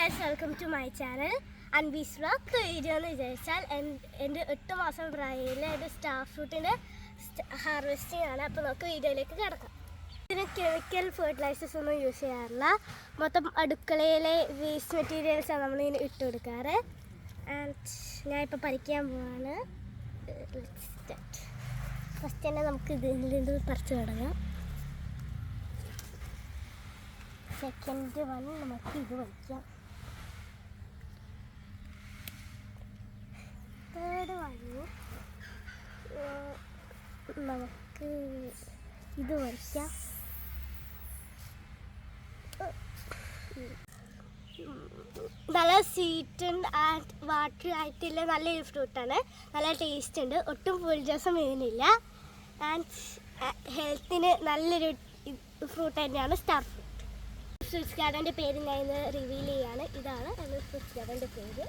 Guys, welcome to my channel Anvi's vlog. Video എന്ന് വിചാരിച്ചാൽ എൻ്റെ 8 മാസം പ്രായയിലെ ഒരു സ്റ്റാർ ഫ്രൂട്ടിൻ്റെ ഹാർവെസ്റ്റിംഗ് ആണ്. അപ്പോൾ നമുക്ക് വീഡിയോയിലേക്ക് കിടക്കാം. ഇതിന് കെമിക്കൽ ഫെർട്ടിലൈസേഴ്സ് ഒന്നും യൂസ് ചെയ്യാറില്ല. മൊത്തം അടുക്കളയിലെ വേസ്റ്റ് മെറ്റീരിയൽസാണ് നമ്മളിങ്ങനെ ഇട്ട് കൊടുക്കാറ്. ആൻഡ് ഞാൻ ഇപ്പോൾ പറിക്കാൻ പോവാണ്. ഫസ്റ്റ് തന്നെ നമുക്ക് ഇതിൽ നിന്ന് പറിച്ച് തുടങ്ങാം. സെക്കൻഡ് വൺ നമുക്ക് ഇത് വയ്ക്കാം. തേർഡ് വൺ നമുക്ക് ഇത് വയ്ക്കാം. നല്ല സ്വീറ്റ് ആൻഡ് വാട്ടർ ആയിട്ടുള്ള നല്ലൊരു ഫ്രൂട്ടാണ്. നല്ല ടേസ്റ്റ് ഉണ്ട്. ഒട്ടും ഫുൾജസം വീണില്ല. ആൻഡ് ഹെൽത്തിന് നല്ലൊരു ഫ്രൂട്ട് തന്നെയാണ് സ്റ്റാർ ഫ്രൂട്ട്. ഫ്രൂട്ട്സ് ഗാർഡൻ്റെ പേര് ഞാൻ ഇന്ന് റിവീൽ ചെയ്യാണ്. ഇതാണ് എൻ്റെ ഫ്രൂട്ട്സ് ഗാർഡൻ്റെ പേര്.